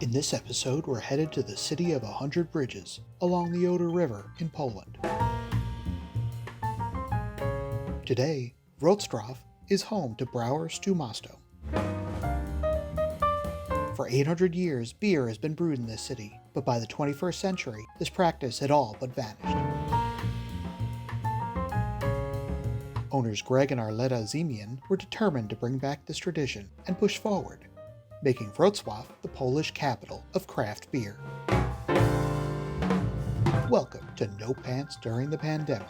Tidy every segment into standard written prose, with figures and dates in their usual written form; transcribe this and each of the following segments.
In this episode, we're headed to the city of 100 bridges along the Oder River in Poland. Today, Wrocław is home to Browar Stu Mostów. For 800 years, beer has been brewed in this city, but by the 21st century, this practice had all but vanished. Owners Greg and Arletta Ziemian were determined to bring back this tradition and push forward, making Wrocław the Polish capital of craft beer. Welcome to No Pants During the Pandemic.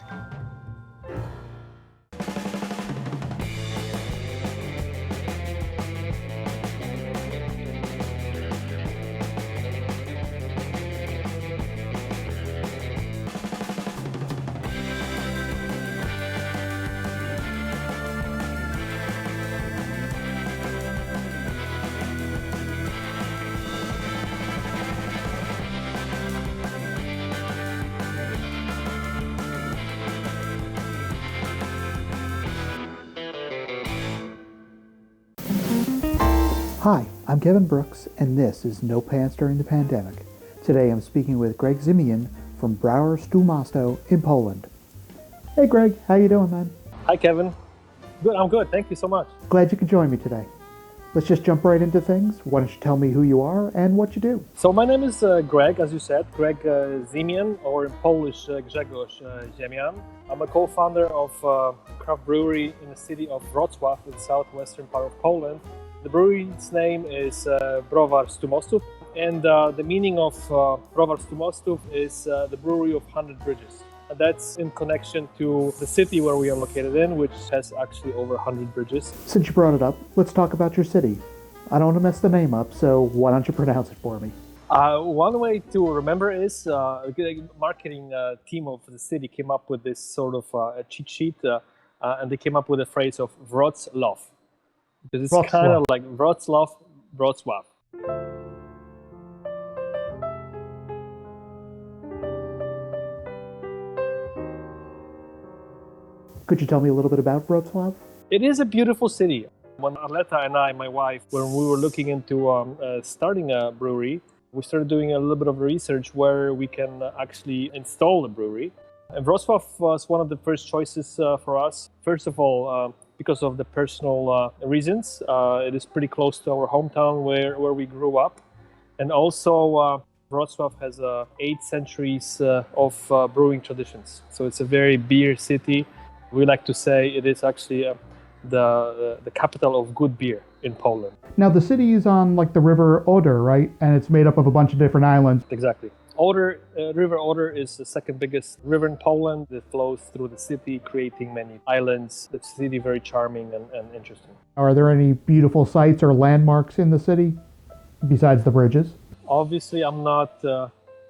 Hi, I'm Kevin Brooks, and this is No Pants During the Pandemic. Today I'm speaking with Greg Ziemian from Browar Stu Mostów in Poland. Hey Greg, how you doing, man? Hi Kevin. Good, I'm good. Thank you so much. Glad you could join me today. Let's just jump right into things. Why don't you tell me who you are and what you do? So my name is Greg, as you said, Greg Ziemian, or in Polish Grzegorz Ziemian. I'm a co-founder of craft brewery in the city of Wrocław in the southwestern part of Poland. The brewery's name is Browar Stu Mostów, and the meaning of Browar Stu Mostów is the brewery of 100 bridges. And that's in connection to the city where we are located in, which has actually over 100 bridges. Since you brought it up, let's talk about your city. I don't want to mess the name up, so why don't you pronounce it for me? One way to remember is the marketing team of the city came up with this sort of a cheat sheet, and they came up with a phrase of Wrocław. Because it's kind of like Wrocław. Could you tell me a little bit about Wrocław? It is a beautiful city. When Arletta and I, my wife, when we were looking into starting a brewery, we started doing a little bit of research where we can actually install a brewery. And Wrocław was one of the first choices for us. First of all, because of the personal reasons. It is pretty close to our hometown where we grew up. And also, Wrocław has 8 centuries of brewing traditions. So it's a very beer city. We like to say it is actually the capital of good beer in Poland. Now the city is on like the river Oder, right? And it's made up of a bunch of different islands. Exactly. River Oder is the second biggest river in Poland. It flows through the city, creating many islands. The city very charming and interesting. Are there any beautiful sites or landmarks in the city besides the bridges? Obviously, I'm not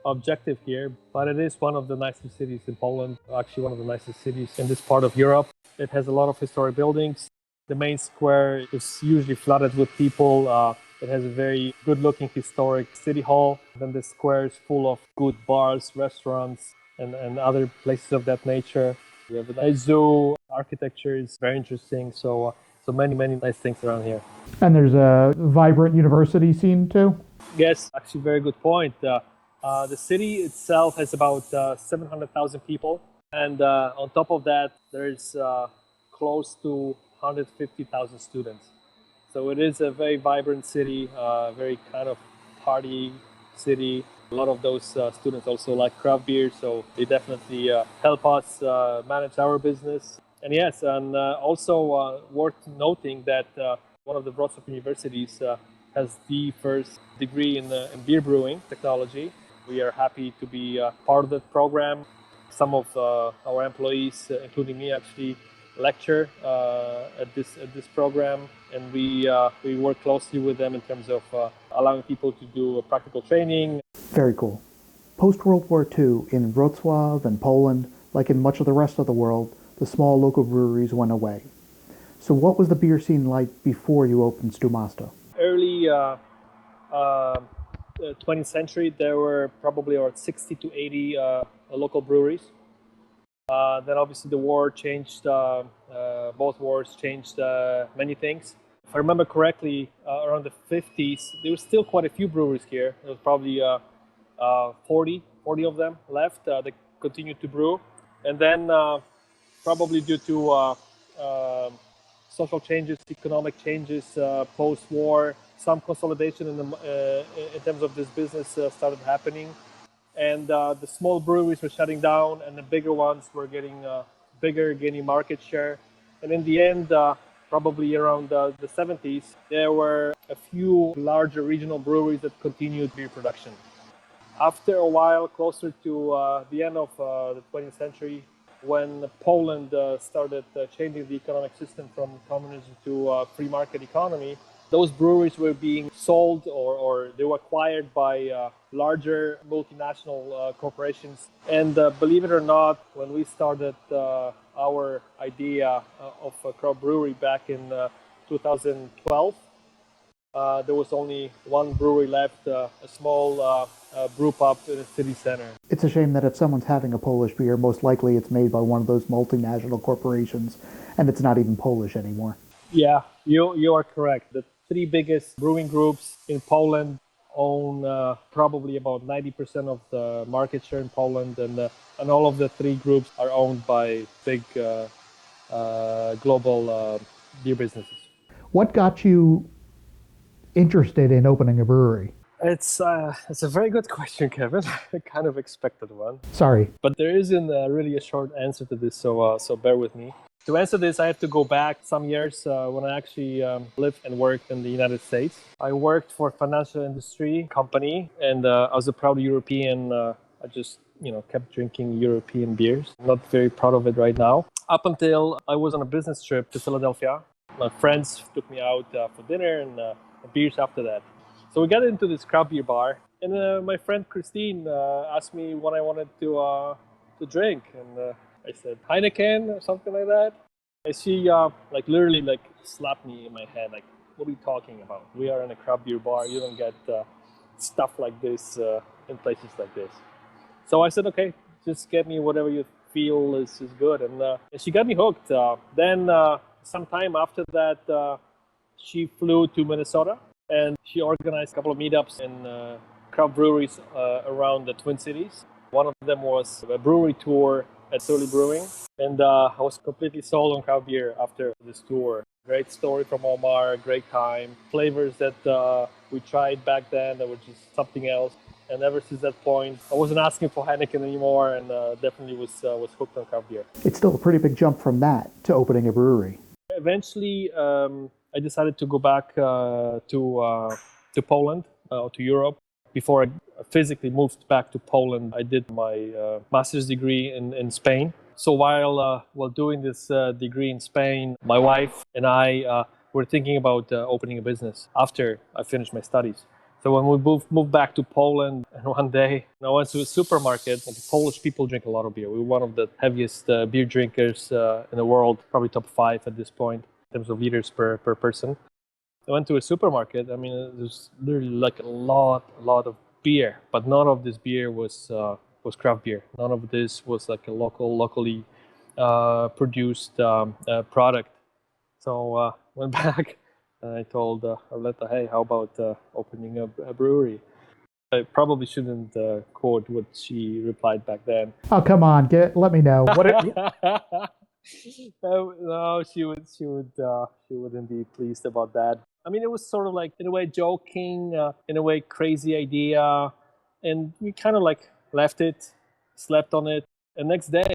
objective here, but it is one of the nicest cities in Poland. Actually, one of the nicest cities in this part of Europe. It has a lot of historic buildings. The main square is usually flooded with people. It has a very good-looking historic city hall. Then the square is full of good bars, restaurants, and other places of that nature. We have a nice zoo. Architecture is very interesting. So many nice things around here. And there's a vibrant university scene too? Yes, actually, very good point. The city itself has about 700,000 people. And on top of that, there's close to 150,000 students. So it is a very vibrant city, very kind of party city. A lot of those students also like craft beer, so they definitely help us manage our business. And yes, and also worth noting that one of the Wrocław universities has the first degree in beer brewing technology. We are happy to be part of that program. Some of our employees, including me, actually lecture at this program, and we work closely with them in terms of allowing people to do practical training. Very cool. Post-World War II, in Wrocław and Poland, like in much of the rest of the world, the small local breweries went away. So what was the beer scene like before you opened Stu Mostów? Early 20th century, there were probably around 60 to 80 local breweries. Then obviously the war changed, both wars changed many things. If I remember correctly, around the 50s, there was still quite a few breweries here. There was probably 40 of them left. They continued to brew. And then probably due to social changes, economic changes, post-war, some consolidation in terms of this business started happening. And the small breweries were shutting down and the bigger ones were getting bigger, gaining market share. And in the end, probably around the 70s, there were a few larger regional breweries that continued beer production. After a while, closer to the end of the 20th century, when Poland started changing the economic system from communism to free market economy, those breweries were being sold or they were acquired by larger multinational corporations. And believe it or not, when we started our idea of a craft brewery back in 2012, there was only one brewery left, a small brew pub in the city center. It's a shame that if someone's having a Polish beer, most likely it's made by one of those multinational corporations, and it's not even Polish anymore. Yeah, you are correct. The three biggest brewing groups in Poland own probably about 90% of the market share in Poland, and all of the three groups are owned by big global beer businesses. What got you interested in opening a brewery? It's a very good question, Kevin. I kind of expected one. Sorry. But there isn't really a short answer to this, so bear with me. To answer this, I have to go back some years when I actually lived and worked in the United States. I worked for a financial industry company, and I was a proud European. I just kept drinking European beers. I'm not very proud of it right now. Up until I was on a business trip to Philadelphia. My friends took me out for dinner and beers after that. So we got into this craft beer bar, and my friend Christine asked me what I wanted to drink, and I said Heineken or something like that. And she literally slapped me in my head, like, "What are you talking about? We are in a craft beer bar. You don't get stuff like this in places like this." So I said, "Okay, just get me whatever you feel is good," and she got me hooked. Then sometime after that, she flew to Minnesota. And she organized a couple of meetups in craft breweries around the Twin Cities. One of them was a brewery tour at Surly Brewing. And I was completely sold on craft beer after this tour. Great story from Omar, great time. Flavors that we tried back then that were just something else. And ever since that point, I wasn't asking for Heineken anymore, and definitely was hooked on craft beer. It's still a pretty big jump from that to opening a brewery. Eventually, I decided to go back to Poland, to Europe. Before I physically moved back to Poland, I did my master's degree in Spain. So while doing this degree in Spain, my wife and I were thinking about opening a business after I finished my studies. So when we moved back to Poland, and one day I went to a supermarket, and the Polish people drink a lot of beer. We're one of the heaviest beer drinkers in the world, probably top 5 at this point in terms of liters per person. I went to a supermarket. I mean, there's literally like a lot of beer, but none of this beer was craft beer. None of this was like a locally produced product. So went back and I told Arletta, "Hey, how about opening a brewery?" I probably shouldn't quote what she replied back then. Oh, come on, let me know. No, she wouldn't be pleased about that. I mean, it was sort of like, in a way, joking, in a way, crazy idea, and we kind of like left it, slept on it. And next day,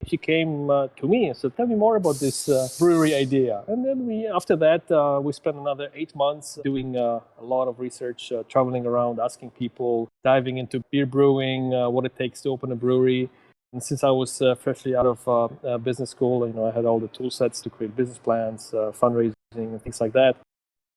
she came to me and said, "Tell me more about this brewery idea." And then after that, we spent another 8 months doing a lot of research, traveling around, asking people, diving into beer brewing, what it takes to open a brewery. And since I was freshly out of business school, I had all the tool sets to create business plans, fundraising, and things like that.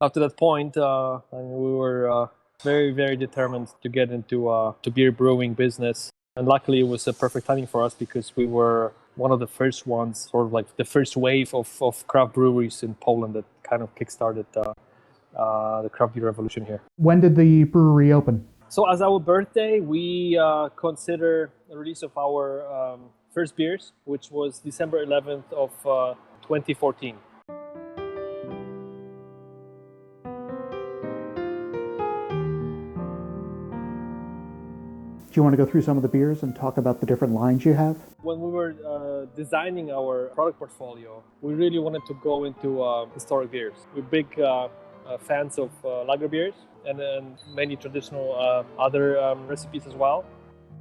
After that point, we were very, very determined to get into to beer brewing business. And luckily, it was a perfect timing for us because we were one of the first ones, sort of like the first wave of craft breweries in Poland that kind of kickstarted the craft beer revolution here. When did the brewery open? So as our birthday, we consider the release of our first beers, which was December 11th of 2014. Do you want to go through some of the beers and talk about the different lines you have? When we were designing our product portfolio, we really wanted to go into historic beers. We're big fans of lager beers and many traditional other recipes as well.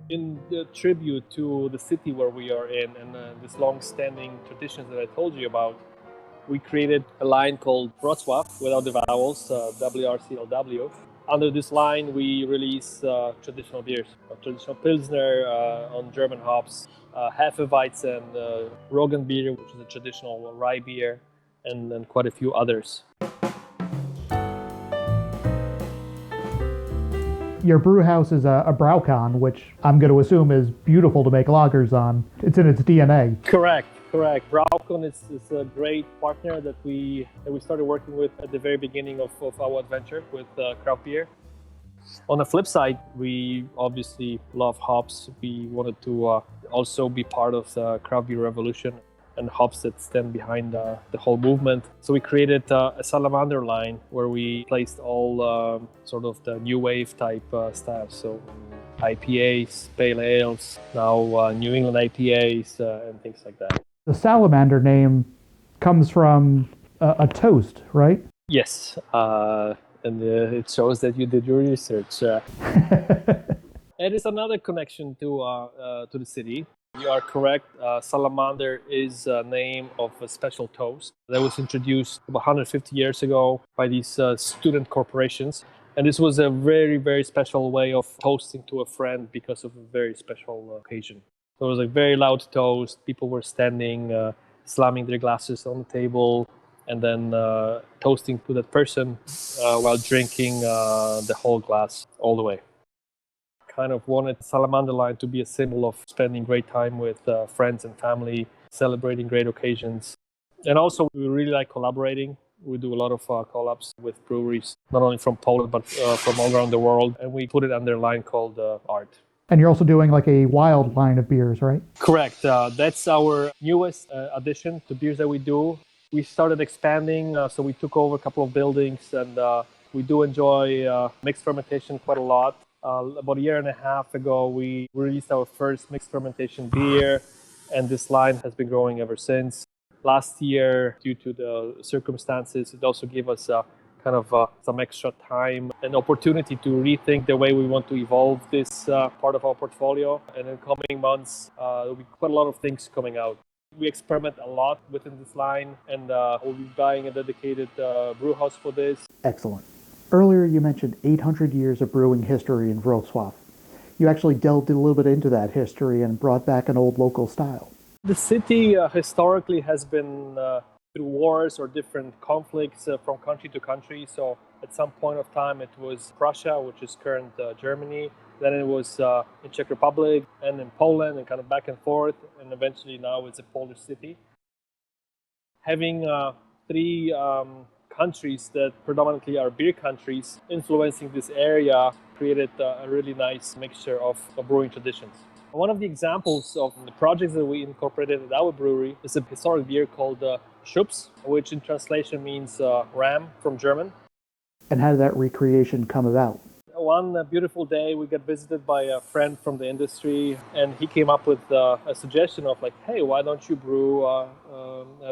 In the tribute to the city where we are in and this long-standing traditions that I told you about, we created a line called Wrocław without the vowels, WRCLW. Under this line, we release traditional beers, traditional Pilsner on German hops, Hefeweizen, Roggen beer, which is a traditional rye beer, and quite a few others. Your brew house is a Braucon, which I'm going to assume is beautiful to make lagers on. It's in its DNA. Correct. Braucon is a great partner that we started working with at the very beginning of our adventure with craft beer. On the flip side, we obviously love hops. We wanted to also be part of the craft beer revolution and hops that stand behind the whole movement. So we created a salamander line where we placed all sort of the new wave type styles. So IPAs, pale ales, now New England IPAs and things like that. The salamander name comes from a toast, right? Yes, and it shows that you did your research. It is another connection to the city. You are correct. Salamander is a name of a special toast that was introduced about 150 years ago by these student corporations. And this was a very, very special way of toasting to a friend because of a very special occasion. So it was a very loud toast. People were standing, slamming their glasses on the table, and then toasting to that person while drinking the whole glass all the way. Kind of wanted Salamander line to be a symbol of spending great time with friends and family, celebrating great occasions. And also, we really like collaborating. We do a lot of collabs with breweries, not only from Poland, but from all around the world. And we put it under a line called Art. And you're also doing like a wild line of beers, right? Correct. That's our newest addition to beers that we do. We started expanding, so we took over a couple of buildings, and we do enjoy mixed fermentation quite a lot. About a year and a half ago, we released our first mixed fermentation beer, and this line has been growing ever since. Last year, due to the circumstances, it also gave us some extra time and opportunity to rethink the way we want to evolve this part of our portfolio. And in coming months, there'll be quite a lot of things coming out. We experiment a lot within this line, and we'll be buying a dedicated brew house for this. Excellent. Earlier you mentioned 800 years of brewing history in Wrocław. You actually delved a little bit into that history and brought back an old local style. The city historically has been through wars or different conflicts from country to country. So at some point of time it was Prussia, which is current Germany. Then it was in Czech Republic and in Poland, and kind of back and forth. And eventually now it's a Polish city. Having three countries that predominantly are beer countries influencing this area created a really nice mixture of brewing traditions. One of the examples of the projects that we incorporated at our brewery is a historic beer called Schups, which in translation means ram from German. And how did that recreation come about? One beautiful day, we got visited by a friend from the industry, and he came up with a suggestion of like, hey, why don't you brew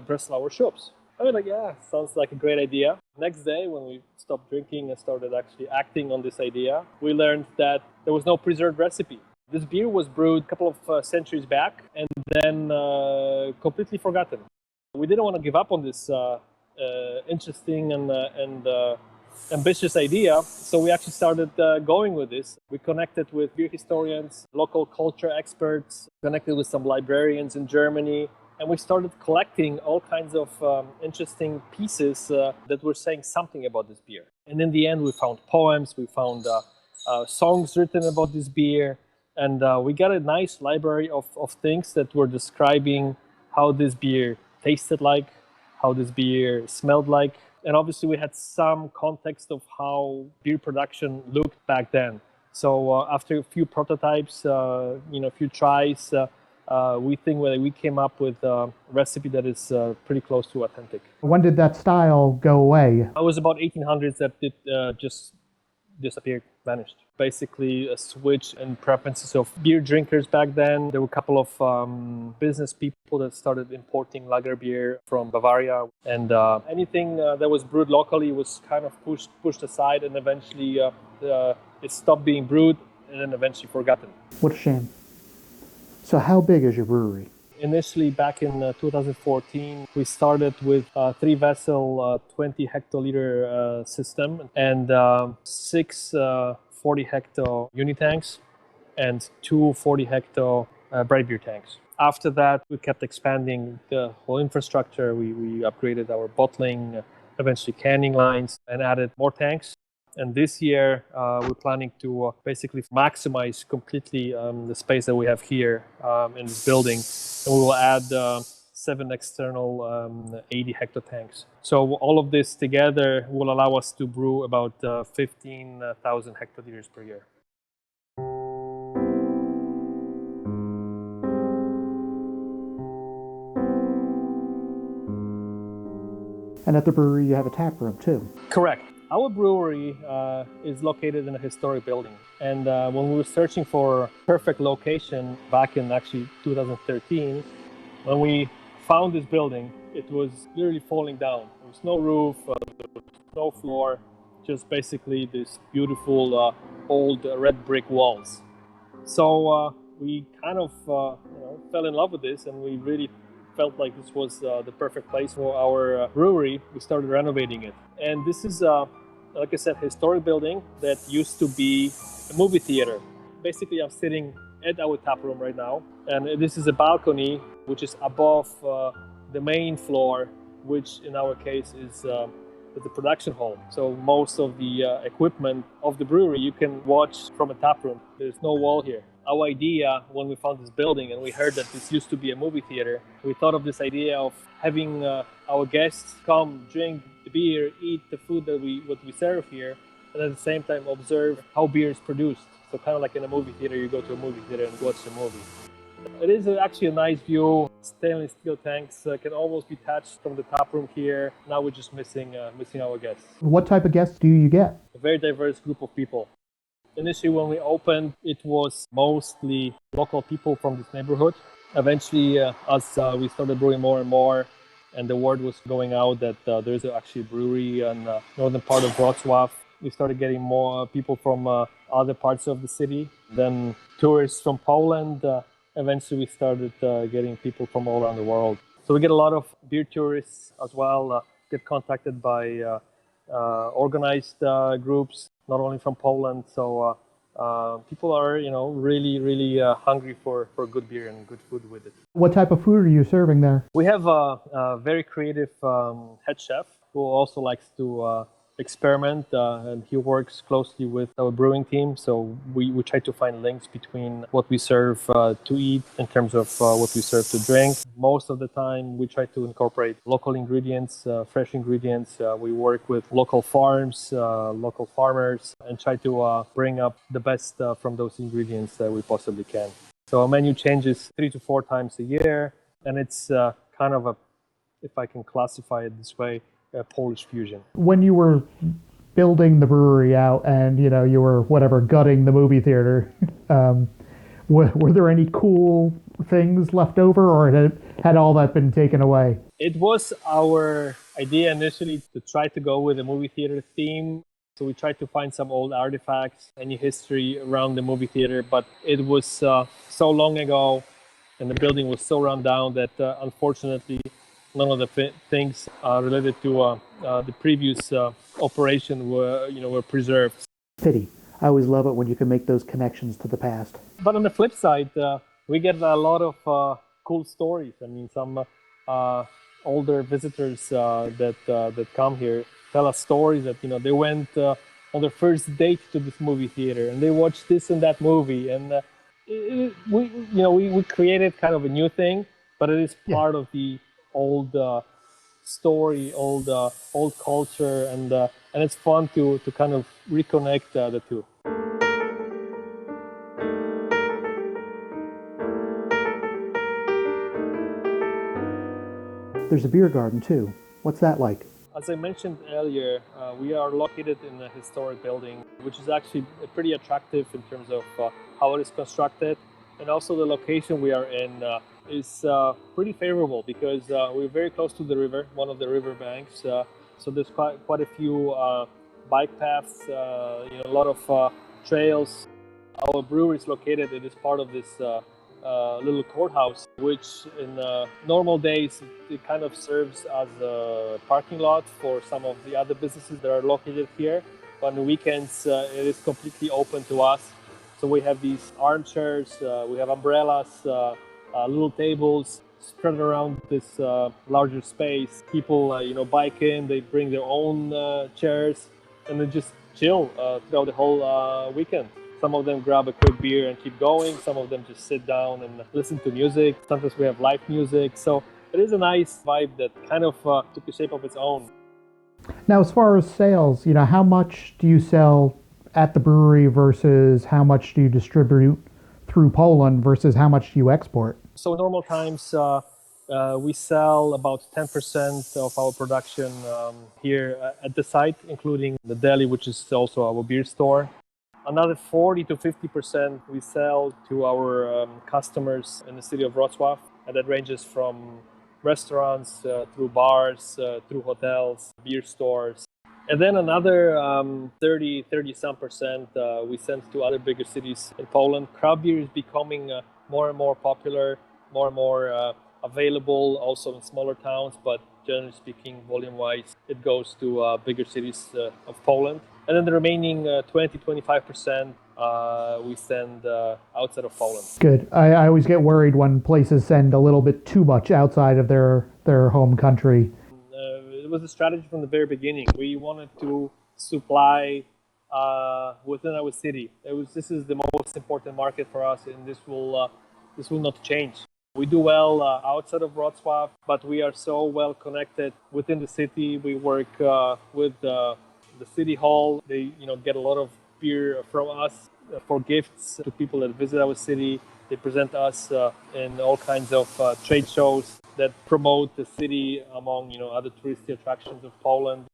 Breslauer Schups? I was like, yeah, sounds like a great idea. Next day, when we stopped drinking and started actually acting on this idea, we learned that there was no preserved recipe. This beer was brewed a couple of centuries back and then completely forgotten. We didn't want to give up on this interesting and ambitious idea, so we actually started going with this. We connected with beer historians, local culture experts, connected with some librarians in Germany, and we started collecting all kinds of interesting pieces that were saying something about this beer. And in the end, we found poems, we found songs written about this beer, and we got a nice library of things that were describing how this beer tasted like, how this beer smelled like. And obviously we had some context of how beer production looked back then. So after a few prototypes, a few tries, we think that we came up with a recipe that is pretty close to authentic. When did that style go away? It was about 1800s that it just disappeared, vanished. Basically a switch in preferences of beer drinkers back then. There were a couple of business people that started importing lager beer from Bavaria, and anything that was brewed locally was kind of pushed aside, and eventually it stopped being brewed and then eventually forgotten. What a shame. So how big is your brewery? Initially, back in 2014, we started with a 3-vessel, 20 hectoliter system and 6 40 hecto unitanks and 2 40 hecto bright beer tanks. After that, we kept expanding the whole infrastructure. We upgraded our bottling, eventually canning lines, and added more tanks. And this year, we're planning to basically maximize completely the space that we have here in this building. And we will add 7 external 80 hecto tanks. So all of this together will allow us to brew about 15,000 hectoliters per year. And at the brewery, you have a tap room too. Correct. Our brewery is located in a historic building. And when we were searching for a perfect location back in actually 2013, when we found this building, it was literally falling down. There was no roof, there was no floor, just basically this beautiful old red brick walls. So we kind of fell in love with this, and we really felt like this was the perfect place for our brewery. We started renovating it. And this is, like I said, historic building that used to be a movie theater. Basically, I'm sitting at our tap room right now, and this is a balcony which is above the main floor, which in our case is the production hall. So most of the equipment of the brewery you can watch from a tap room. There's no wall here. Our idea when we found this building and we heard that this used to be a movie theater, we thought of this idea of having our guests come, drink the beer, eat the food that we serve here, and at the same time observe how beer is produced. So kind of like in a movie theater, you go to a movie theater and watch the movie. It is actually a nice view. Stainless steel tanks can almost be detached from the tap room here. Now we're just missing our guests. What type of guests do you get? A very diverse group of people. Initially, when we opened, it was mostly local people from this neighborhood. Eventually, as we started brewing more and more, and the word was going out that there's actually a brewery in the northern part of Wrocław, we started getting more people from other parts of the city. Then tourists from Poland. Eventually, we started getting people from all around the world. So we get a lot of beer tourists as well, get contacted by organized groups, not only from Poland. So people are, really hungry for good beer and good food with it. What type of food are you serving there? We have a very creative head chef who also likes to experiment, and he works closely with our brewing team. So we try to find links between what we serve to eat in terms of what we serve to drink. Most of the time we try to incorporate local ingredients, fresh ingredients. We work with local farms, local farmers, and try to bring up the best from those ingredients that we possibly can. So our menu changes 3 to 4 times a year, and it's kind of a, if I can classify it this way, a Polish fusion. When you were building the brewery out and you were gutting the movie theater, were there any cool things left over, or had all that been taken away? It was our idea initially to try to go with a movie theater theme. So we tried to find some old artifacts, any history around the movie theater, but it was so long ago and the building was so run down that unfortunately none of the things related to the previous operation were preserved. Pity. I always love it when you can make those connections to the past. But on the flip side, we get a lot of cool stories. I mean, some older visitors that come here tell us stories that they went on their first date to this movie theater and they watched this and that movie, and we created kind of a new thing, but it is part of the old story, old culture, and it's fun to kind of reconnect the two. There's a beer garden too. What's that like? As I mentioned earlier, we are located in a historic building. which is actually pretty attractive in terms of how it is constructed. And also the location we are in is pretty favorable because we're very close to the river, one of the river banks. So there's quite a few bike paths, a lot of trails. Our brewery is located. It is part of this little courthouse, which in normal days it kind of serves as a parking lot for some of the other businesses that are located here. But on the weekends, it is completely open to us. So we have these armchairs, we have umbrellas, little tables spread around this larger space. People, bike in, they bring their own chairs, and then just chill throughout the whole weekend. Some of them grab a quick beer and keep going. Some of them just sit down and listen to music. Sometimes we have live music. So it is a nice vibe that kind of took a shape of its own. Now, as far as sales, how much do you sell at the brewery versus how much do you distribute through Poland versus how much do you export? So in normal times, we sell about 10% of our production here at the site, including the deli, which is also our beer store. Another 40 to 50% we sell to our customers in the city of Wrocław, and that ranges from restaurants, through bars, through hotels, beer stores. And then another 30-some% we send to other bigger cities in Poland. Craft beer is becoming more and more popular, more and more available also in smaller towns, but generally speaking, volume-wise, it goes to bigger cities of Poland. And then the remaining 20-25% we send outside of Poland. Good. I always get worried when places send a little bit too much outside of their home country. It was a strategy from the very beginning. We wanted to supply within our city. This is the most important market for us, and this will not change. We do well outside of Wrocław, but we are so well connected within the city. We work with the city hall. They get a lot of beer from us for gifts to people that visit our city. They present us in all kinds of trade shows that promote the city among other touristy attractions of Poland.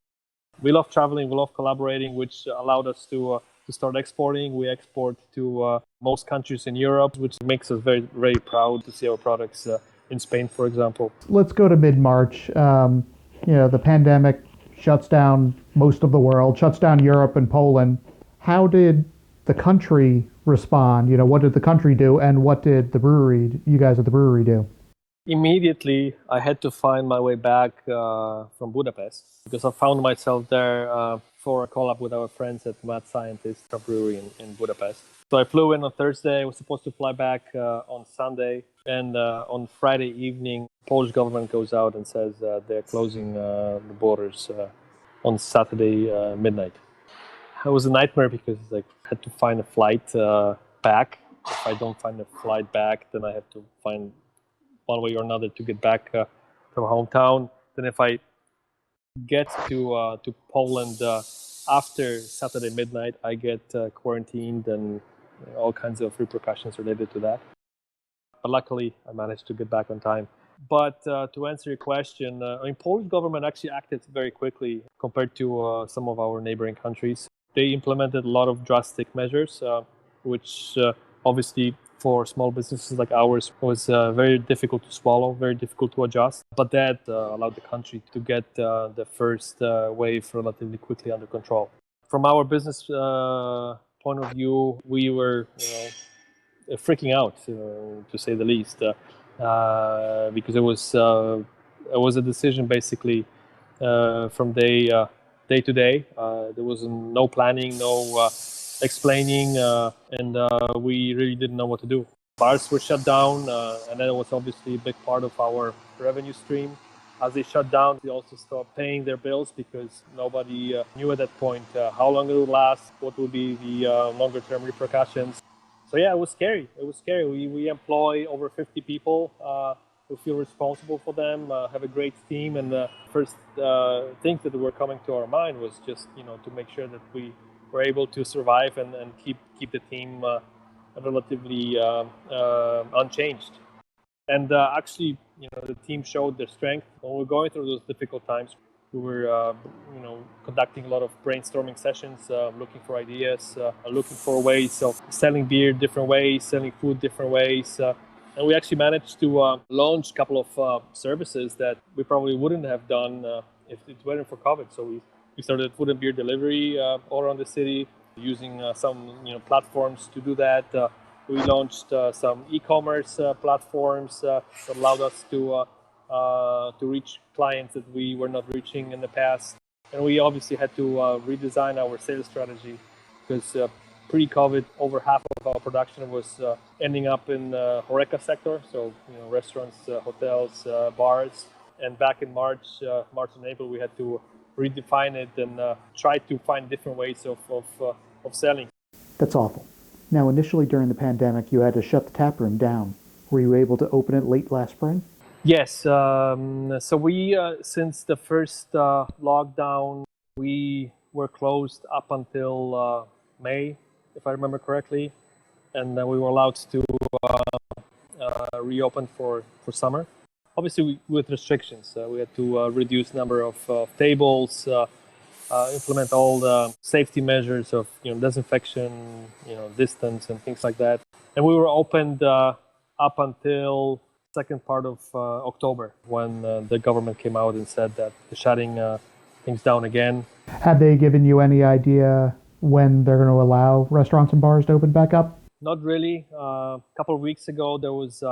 We love traveling, we love collaborating, which allowed us to start exporting. We export to most countries in Europe, which makes us very, very proud to see our products in Spain, for example. Let's go to mid-March. The pandemic shuts down most of the world, shuts down Europe and Poland. How did the country respond? What did the country do, and what did you guys at the brewery do? Immediately, I had to find my way back from Budapest because I found myself there for a collab with our friends at Mad Scientist Brewery in Budapest. So I flew in on Thursday. I was supposed to fly back on Sunday, and on Friday evening, Polish government goes out and says they're closing the borders on Saturday midnight. It was a nightmare because I had to find a flight back. If I don't find a flight back, then I have to find one way or another to get back to my hometown. Then if I get to Poland after Saturday midnight, I get quarantined and all kinds of repercussions related to that. But luckily, I managed to get back on time. But to answer your question, Polish government actually acted very quickly compared to some of our neighboring countries. They implemented a lot of drastic measures, which obviously for small businesses like ours was very difficult to swallow, very difficult to adjust. But that allowed the country to get the first wave relatively quickly under control. From our business point of view, we were freaking out, to say the least, because it was a decision basically from day to day. There was no planning, no explaining, and we really didn't know what to do. Bars were shut down, and that was obviously a big part of our revenue stream. As they shut down, they also stopped paying their bills because nobody knew at that point how long it would last, what would be the longer-term repercussions. So yeah, it was scary. It was scary. We employ over 50 people. We feel responsible for them, have a great team, and the first things that were coming to our mind was just to make sure that we were able to survive and keep the team relatively unchanged. And actually, the team showed their strength when we're going through those difficult times. We were, conducting a lot of brainstorming sessions, looking for ideas, looking for ways of selling beer different ways, selling food different ways. And we actually managed to launch a couple of services that we probably wouldn't have done if it weren't for COVID. So we started food and beer delivery all around the city, using some platforms to do that. We launched some e-commerce platforms that allowed us to reach clients that we were not reaching in the past. And we obviously had to redesign our sales strategy because pre-COVID, over half of our production was ending up in HoReCa sector, so restaurants, hotels, bars. And back in March and April, we had to redefine it and try to find different ways of selling. That's awful. Now, initially during the pandemic, you had to shut the tap room down. Were you able to open it late last spring? Yes. So we, since the first lockdown, we were closed up until May, if I remember correctly, and then we were allowed to reopen for summer. Obviously, with restrictions, we had to reduce number of tables, implement all the safety measures of disinfection, distance, and things like that. And we were opened up until second part of October, when the government came out and said that they're shutting things down again. Have they given you any idea when they're going to allow restaurants and bars to open back up? Not really. A couple of weeks ago, there was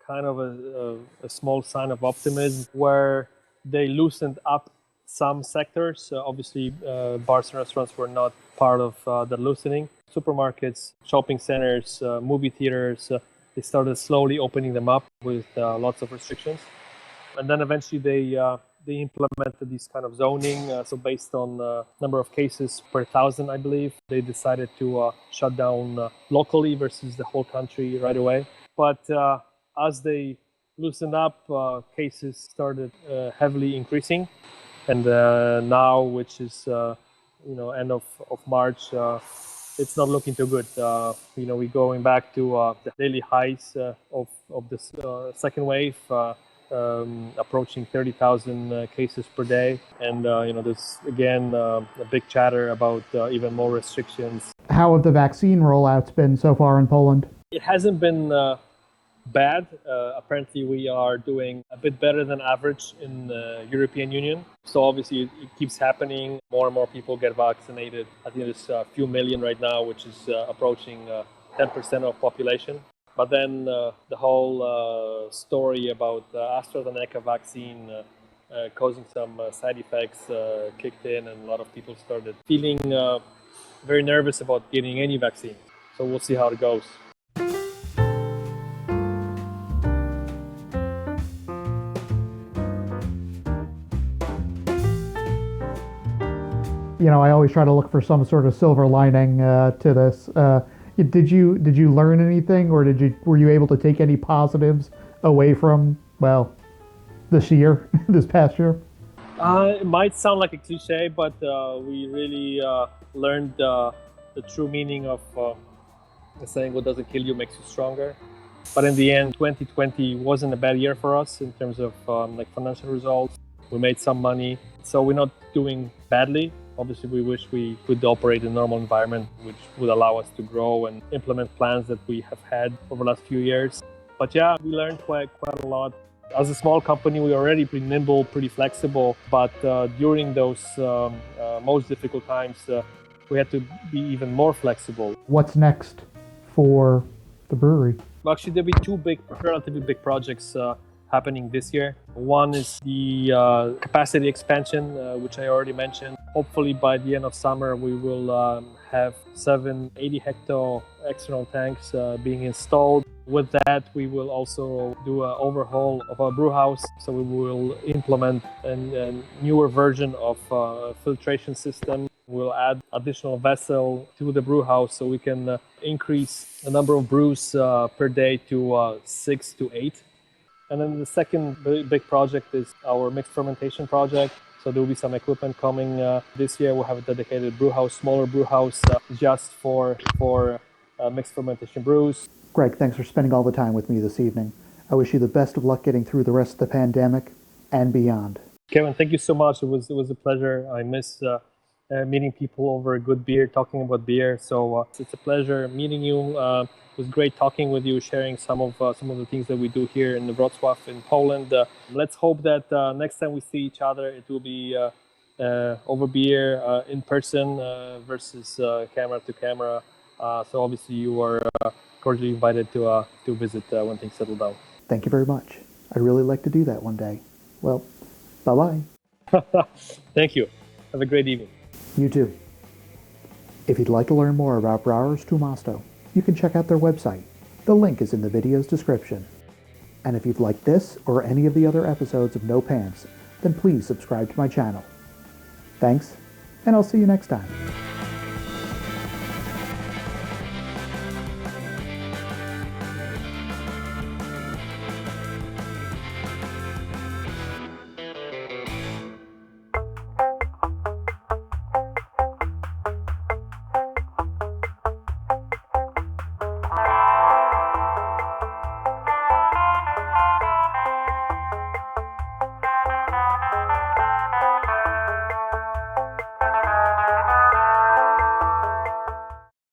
kind of a small sign of optimism where they loosened up some sectors. Obviously, bars and restaurants were not part of the loosening. Supermarkets, shopping centers, movie theaters, they started slowly opening them up with lots of restrictions. And then eventually they implemented these kind of zoning. So based on number of cases per thousand, I believe, they decided to shut down locally versus the whole country right away. But as they loosened up, cases started heavily increasing. And now, which is end of March, it's not looking too good. We're going back to the daily highs of this second wave, approaching 30,000 cases per day. And there's again a big chatter about even more restrictions. How have the vaccine rollouts been so far in Poland? It hasn't been bad. Apparently, we are doing a bit better than average in the European Union. So obviously, it keeps happening. More and more people get vaccinated. I think there's a few million right now, which is approaching 10% of population. But then the whole story about the AstraZeneca vaccine causing some side effects kicked in, and a lot of people started feeling very nervous about getting any vaccine. So we'll see how it goes. I always try to look for some sort of silver lining to this. Did you learn anything, or were you able to take any positives away from this past year? It might sound like a cliche, but we really learned the true meaning of saying what doesn't kill you makes you stronger. But in the end, 2020 wasn't a bad year for us in terms of financial results. We made some money, so we're not doing badly. Obviously, we wish we could operate in a normal environment, which would allow us to grow and implement plans that we have had over the last few years. But yeah, we learned quite a lot. As a small company, we were already pretty nimble, pretty flexible. But during those most difficult times, we had to be even more flexible. What's next for the brewery? Well, actually, there'll be two relatively big projects happening this year. One is the capacity expansion, which I already mentioned. Hopefully by the end of summer, we will have 7 80-hectare external tanks being installed. With that, we will also do an overhaul of our brew house. So we will implement a newer version of filtration system. We'll add additional vessel to the brew house so we can increase the number of brews per day to 6 to 8. And then the second big project is our mixed fermentation project. So there will be some equipment coming this year. We'll have a dedicated brew house, smaller brew house, just for mixed fermentation brews. Greg, thanks for spending all the time with me this evening. I wish you the best of luck getting through the rest of the pandemic and beyond. Kevin, thank you so much. It was a pleasure. I miss meeting people over a good beer, talking about beer. So it's a pleasure meeting you. It was great talking with you, sharing some of the things that we do here in Wrocław in Poland. Let's hope that next time we see each other, it will be over beer in person versus camera to camera. So obviously you are cordially invited to visit when things settle down. Thank you very much. I'd really like to do that one day. Well, bye-bye. Thank you. Have a great evening. You too. If you'd like to learn more about Browar Stu Mostów, you can check out their website. The link is in the video's description. And if you've liked this or any of the other episodes of No Pants, then please subscribe to my channel. Thanks, and I'll see you next time.